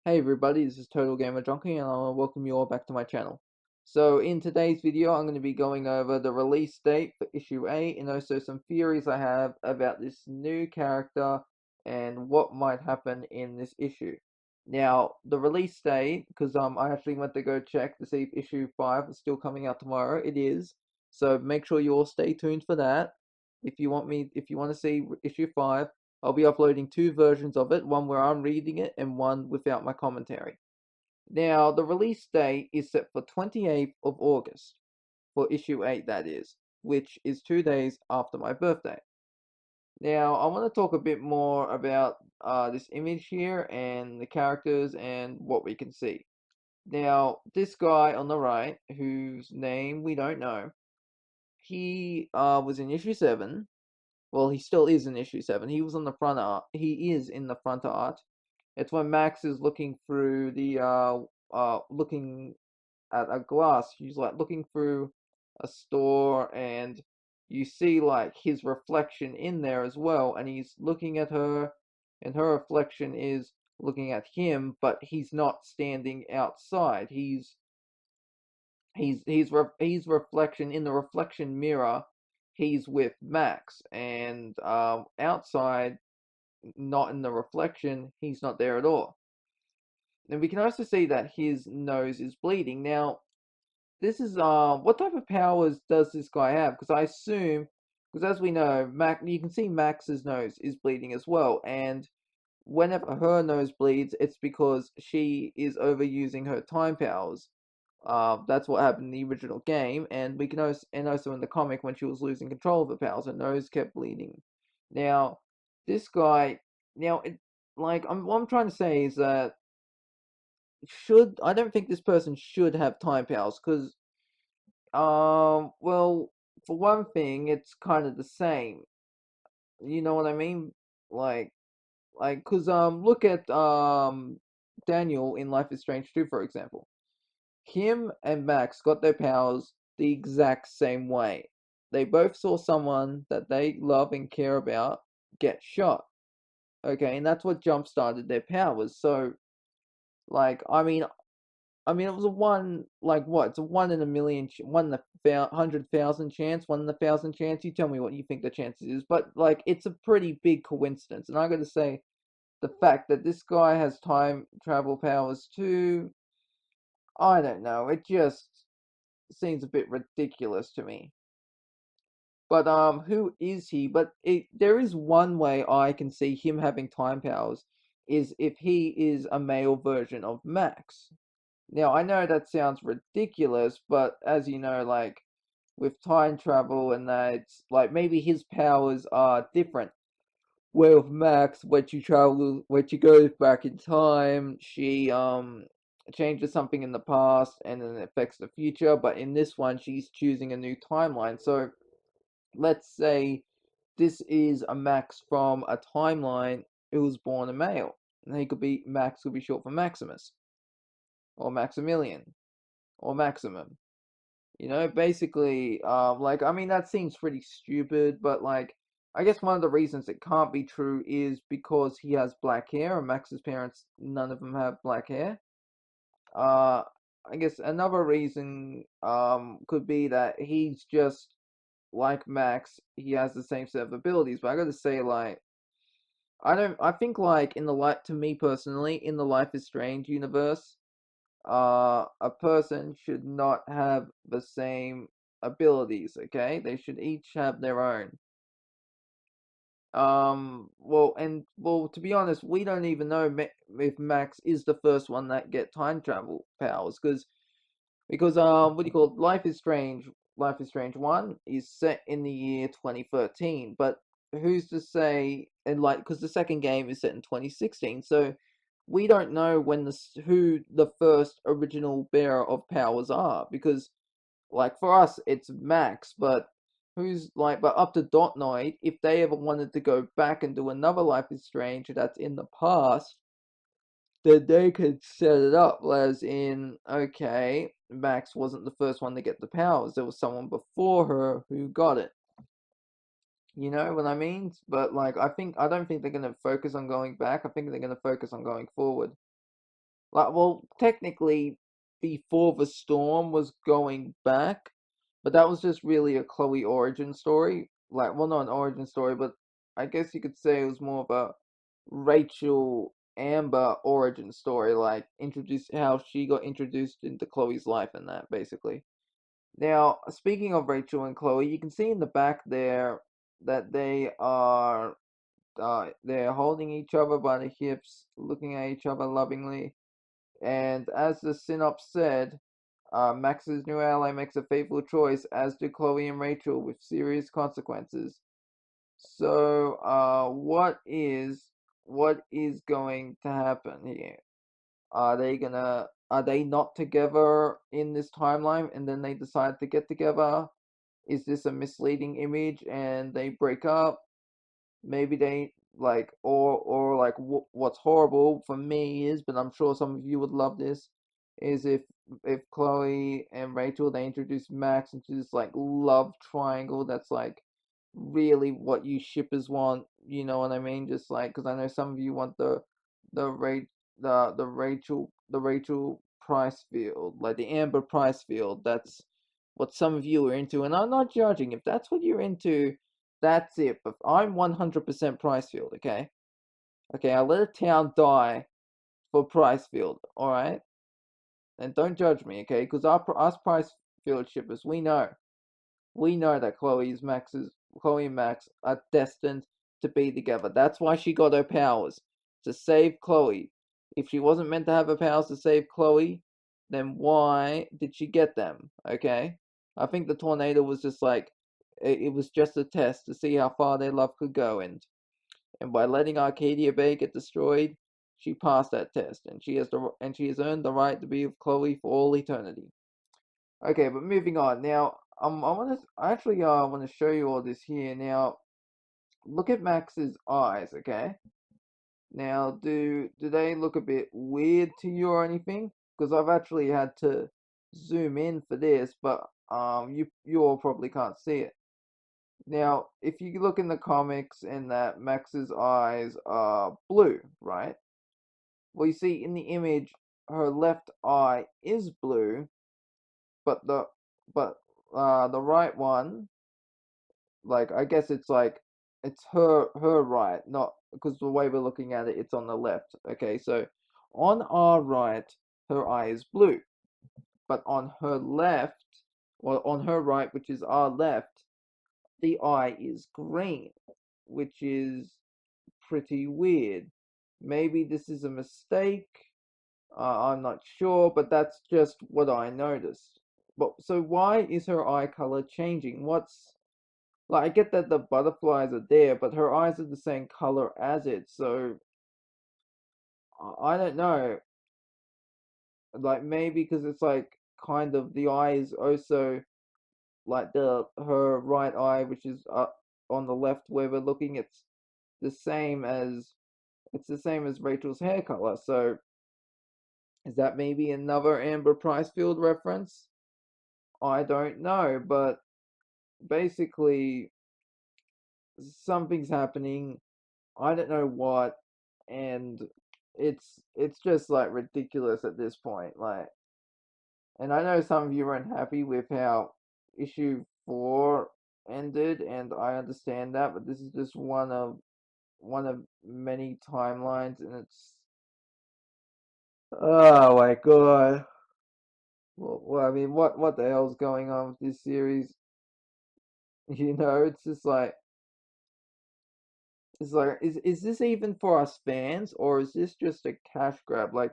Hey everybody, this is TotalGamerJunkie and I want to welcome you all back to my channel. So in today's video I'm going to be going over the release date for issue 8 and also some theories I have about this new character and what might happen in this issue. Now the release date, because I actually went to go check to see if issue 5 is still coming out tomorrow. It is. So make sure you all stay tuned for that. If you want to see issue 5, I'll be uploading two versions of it, one where I'm reading it and one without my commentary. Now, the release date is set for 28th of August, for issue 8 that is, which is 2 days after my birthday. Now, I want to talk a bit more about this image here and the characters and what we can see. Now, this guy on the right, whose name we don't know, he was in issue 7. Well, he still is in issue 7. He was on the front art. He is in the front art. It's when Max is looking through the looking at a glass. He's like looking through a store, and you see like his reflection in there as well, and he's looking at her, and her reflection is looking at him, but he's not standing outside. He's reflection in the reflection mirror. He's with Max, and outside, not in the reflection, he's not there at all. And we can also see that his nose is bleeding. Now, this is what type of powers does this guy have? Because I assume, because as we know, you can see Max's nose is bleeding as well, and whenever her nose bleeds, it's because she is overusing her time powers. That's what happened in the original game, and we can also in the comic when she was losing control of her powers, her nose kept bleeding. Now, this guy, now it like what I'm trying to say is that I don't think this person should have time powers because well, for one thing, it's kind of the same. You know what I mean? Like cause look at Daniel in Life is Strange 2, for example. Him and Max got their powers the exact same way. They both saw someone that they love and care about get shot. Okay, and that's what jump started their powers. So, like, it was a one, like what? It's a 1 in a million, 1 in 100,000 chance, 1 in 1,000 chance. You tell me what you think the chances is, but like, it's a pretty big coincidence. And I got to say, the fact that this guy has time travel powers too, I don't know. It just seems a bit ridiculous to me. But who is he? But there is one way I can see him having time powers, is if he is a male version of Max. Now, I know that sounds ridiculous, but as you know, like with time travel and that, it's like maybe his powers are different. Where with Max, when she goes back in time, she changes something in the past and then it affects the future. But in this one, she's choosing a new timeline. So let's say this is a Max from a timeline who was born a male. And he could be Max could be short for Maximus or Maximilian or Maximum. You know, basically, like, I mean, that seems pretty stupid, but like, I guess one of the reasons it can't be true is because he has black hair, and Max's parents, none of them have black hair. Uh, I guess another reason, could be that he's just like Max. He has the same set of abilities, but I gotta say, like, I think, like, to me personally, in the Life is Strange universe, a person should not have the same abilities, okay? They should each have their own. Well, to be honest, we don't even know if Max is the first one that get time travel powers, because what do you call it? Life is Strange 1 is set in the year 2013, but who's to say, and like, because the second game is set in 2016, so we don't know who the first original bearer of powers are, because like for us it's Max, but but up to Dotnoid, if they ever wanted to go back and do another Life is Strange that's in the past, then they could set it up as in, okay, Max wasn't the first one to get the powers. There was someone before her who got it. You know what I mean? But like, I don't think they're gonna focus on going back. I think they're gonna focus on going forward. Like, well, technically, before the storm was going back, but that was just really a Chloe origin story. Like, well, not an origin story, but I guess you could say it was more of a Rachel Amber origin story, like introduce how she got introduced into Chloe's life and that basically. Now, speaking of Rachel and Chloe, you can see in the back there that they're holding each other by the hips, looking at each other lovingly. And as the synopsis said, Max's new ally makes a fateful choice, as do Chloe and Rachel, with serious consequences. So, what is going to happen here? Are they not together in this timeline, and then they decide to get together? Is this a misleading image, and they break up? Maybe they like, or like, what's horrible for me is, but I'm sure some of you would love this, is if Chloe and Rachel, they introduce Max into this like love triangle that's like really what you shippers want, you know what I mean? Just like, because I know some of you want the Ra- the Rachel Price field, like the Amber Price field. That's what some of you are into, and I'm not judging. If that's what you're into, that's it. But I'm 100% Pricefield, okay? Okay, I let a town die for Pricefield, alright? And don't judge me, okay? Because us Pricefield shippers, we know that Chloe and Max are destined to be together. That's why she got her powers, to save Chloe. If she wasn't meant to have her powers to save Chloe, then why did she get them? Okay? I think the tornado was just like, it was just a test to see how far their love could go, and by letting Arcadia Bay get destroyed, she passed that test, and she has earned the right to be with Chloe for all eternity. Okay, but moving on. Now, I actually want to show you all this here. Now, look at Max's eyes, okay? Now, do they look a bit weird to you or anything? Because I've actually had to zoom in for this, but you all probably can't see it. Now, if you look in the comics, and that Max's eyes are blue, right? Well, you see in the image, her left eye is blue, but the right one, like, I guess it's like, it's her right, not because the way we're looking at it, it's on the left. Okay, so on our right, her eye is blue, but on her left, or on her right, which is our left, the eye is green, which is pretty weird. Maybe this is a mistake. I'm not sure, but that's just what I noticed. But so why is her eye color changing? What's Like, I get that the butterflies are there, but her eyes are the same color as it, so I don't know. Like, maybe because it's like kind of the eye is also like her right eye, which is on the left where we're looking. The same as it's the same as Rachel's hair color. So is that maybe another Amber Pricefield reference? I don't know, but basically something's happening. I don't know what, and it's just like ridiculous at this point. Like, and I know some of you aren't happy with how issue 4 ended, and I understand that, but this is just one of many timelines, and it's, oh my god. Well, I mean, what the hell's going on with this series? It's just like, is this even for us fans, or is this just a cash grab? Like,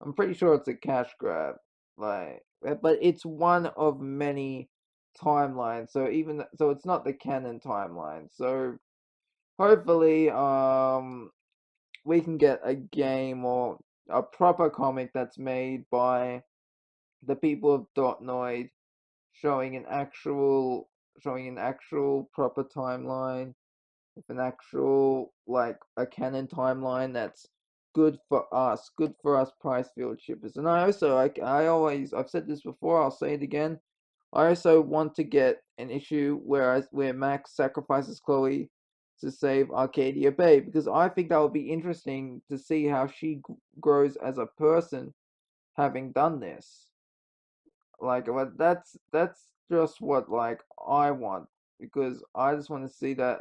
I'm pretty sure it's a cash grab. Like, but it's one of many timelines. So it's not the canon timeline. So hopefully, we can get a game or a proper comic that's made by the people of Dotnoid, showing an actual proper timeline, with an actual, like, a canon timeline that's good for us Pricefield shippers. And I've said this before, I'll say it again. I also want to get an issue where Max sacrifices Chloe to save Arcadia Bay, because I think that would be interesting to see how she grows as a person, having done this. Like, but that's just what like I want, because I just want to see that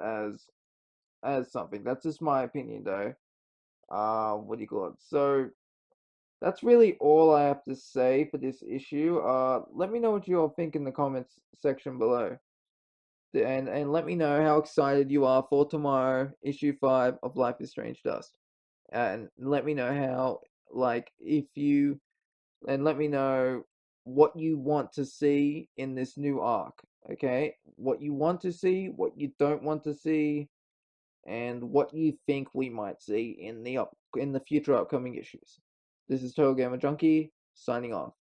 as something. That's just my opinion, though. What do you call it? So that's really all I have to say for this issue. Let me know what you all think in the comments section below. And let me know how excited you are for tomorrow, issue 5 of Life is Strange Dust. And let me know how, like, if you, and let me know what you want to see in this new arc, okay? What you want to see, what you don't want to see, and what you think we might see in the future upcoming issues. This is TotalGamerJunkie signing off.